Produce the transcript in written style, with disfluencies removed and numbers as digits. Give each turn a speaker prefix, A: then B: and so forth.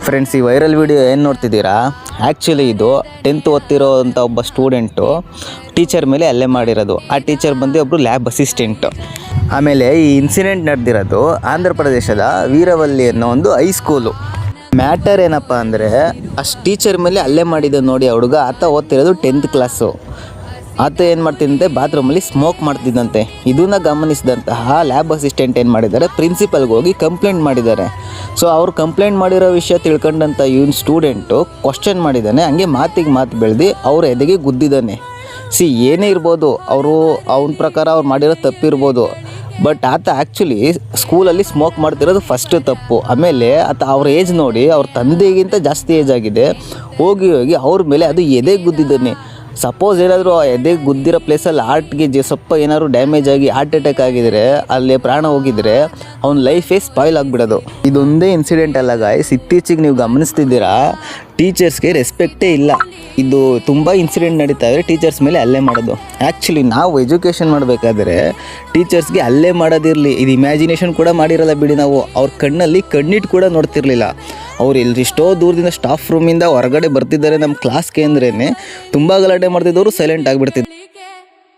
A: Friends, ಈ viral video ಏನು ನೋಡ್ತಿದ್ದೀರಾ? ಆ್ಯಕ್ಚುಲಿ ಇದು 10th ಓದ್ತಿರೋಂಥ ಒಬ್ಬ ಸ್ಟೂಡೆಂಟು ಟೀಚರ್ ಮೇಲೆ ಹಲ್ಲೆ ಮಾಡಿರೋದು. ಆ ಟೀಚರ್ ಬಂದು ಒಬ್ಬರು ಲ್ಯಾಬ್ ಅಸಿಸ್ಟೆಂಟು. ಆಮೇಲೆ ಈ ಇನ್ಸಿಡೆಂಟ್ ನಡೆದಿರೋದು ಆಂಧ್ರ ಪ್ರದೇಶದ ವೀರವಲ್ಲಿ ಅನ್ನೋ ಒಂದು ಹೈಸ್ಕೂಲು. ಮ್ಯಾಟರ್ ಏನಪ್ಪ ಅಂದರೆ, ಅಷ್ಟು ಟೀಚರ್ ಮೇಲೆ ಹಲ್ಲೆ ಮಾಡಿದ್ದು ನೋಡಿ ಆ ಹುಡುಗ. ಆತ ಓದ್ತಿರೋದು 10th ಕ್ಲಾಸು. ಆತ ಏನು ಮಾಡ್ತಿದ್ದಂತೆ, ಬಾತ್ರೂಮಲ್ಲಿ ಸ್ಮೋಕ್ ಮಾಡ್ತಿದ್ದಂತೆ. ಇದನ್ನು ಗಮನಿಸಿದಂತಹ ಲ್ಯಾಬ್ ಅಸಿಸ್ಟೆಂಟ್ ಏನು ಮಾಡಿದ್ದಾರೆ, ಪ್ರಿನ್ಸಿಪಲ್ಗೆ ಹೋಗಿ ಕಂಪ್ಲೇಂಟ್ ಮಾಡಿದ್ದಾರೆ. ಸೊ ಅವ್ರು ಕಂಪ್ಲೇಂಟ್ ಮಾಡಿರೋ ವಿಷಯ ತಿಳ್ಕೊಂಡಂಥ ಇವನ್ ಸ್ಟೂಡೆಂಟು ಕ್ವಶನ್ ಮಾಡಿದ್ದಾನೆ. ಹಂಗೆ ಮಾತಿಗೆ ಮಾತು ಬೆಳೆದು ಅವ್ರ ಎದೆಗೆ ಗುದ್ದಿದ್ದಾನೆ. ಏನೇ ಇರ್ಬೋದು, ಅವನ ಪ್ರಕಾರ ಅವ್ರು ಮಾಡಿರೋ ತಪ್ಪಿರ್ಬೋದು. ಬಟ್ ಆತ ಆ್ಯಕ್ಚುಲಿ ಸ್ಕೂಲಲ್ಲಿ ಸ್ಮೋಕ್ ಮಾಡ್ತಿರೋದು ಫಸ್ಟ್ ತಪ್ಪು. ಆಮೇಲೆ ಆತ ಅವ್ರ ಏಜ್ ನೋಡಿ, ಅವ್ರ ತಂದೆಗಿಂತ ಜಾಸ್ತಿ ಏಜ್ ಆಗಿದೆ. ಹೋಗಿ ಅವ್ರ ಮೇಲೆ ಅದು ಎದೆ ಗುದ್ದಿದ್ದಾನೆ. ಸಪೋಸ್ ಏನಾದರೂ ಎದೆ ಗುದ್ದಿರೋ ಪ್ಲೇಸಲ್ಲಿ ಹಾರ್ಟ್ಗೆ ಸ್ವಲ್ಪ ಏನಾದರೂ ಡ್ಯಾಮೇಜ್ ಆಗಿ ಹಾರ್ಟ್ ಅಟ್ಯಾಕ್ ಆಗಿದರೆ, ಅಲ್ಲಿ ಪ್ರಾಣ ಹೋಗಿದರೆ ಅವ್ನ ಲೈಫೇ ಸ್ಪಾಯ್ಲ್ ಆಗಿಬಿಡೋದು. ಇದೊಂದೇ ಇನ್ಸಿಡೆಂಟ್ ಅಲ್ಲ ಗಾಯ್ಸ್, ಇತ್ತೀಚೆಗೆ ನೀವು ಗಮನಿಸ್ತಿದ್ದೀರಾ, ಟೀಚರ್ಸ್ಗೆ ರೆಸ್ಪೆಕ್ಟೇ ಇಲ್ಲ. ಇದು ತುಂಬ ಇನ್ಸಿಡೆಂಟ್ ನಡೀತಾ ಇದ್ರೆ ಟೀಚರ್ಸ್ ಮೇಲೆ ಹಲ್ಲೆ ಮಾಡೋದು. ಆ್ಯಕ್ಚುಲಿ ನಾವು ಎಜುಕೇಷನ್ ಮಾಡಬೇಕಾದ್ರೆ ಟೀಚರ್ಸ್ಗೆ ಹಲ್ಲೆ ಮಾಡೋದಿರಲಿ, ಇದು ಇಮ್ಯಾಜಿನೇಷನ್ ಕೂಡ ಮಾಡಿರಲ್ಲ ಬಿಡಿ. ನಾವು ಅವ್ರ ಕಣ್ಣಲ್ಲಿ ಕಣ್ಣಿಟ್ಟು ಕೂಡ ನೋಡ್ತಿರ್ಲಿಲ್ಲ. ಅವ್ರು ಎಷ್ಟೋ ದೂರದಿಂದ ಸ್ಟಾಫ್ ರೂಮಿಂದ ಹೊರಗಡೆ ಬರ್ತಿದ್ದಾರೆ ನಮ್ಮ ಕ್ಲಾಸ್ಗೆ ಅಂದ್ರೇ ತುಂಬ ಗಲಾಟೆ ಮಾಡ್ತಿದ್ದವರು ಸೈಲೆಂಟ್ ಆಗಿಬಿಡ್ತಿದ್ರು.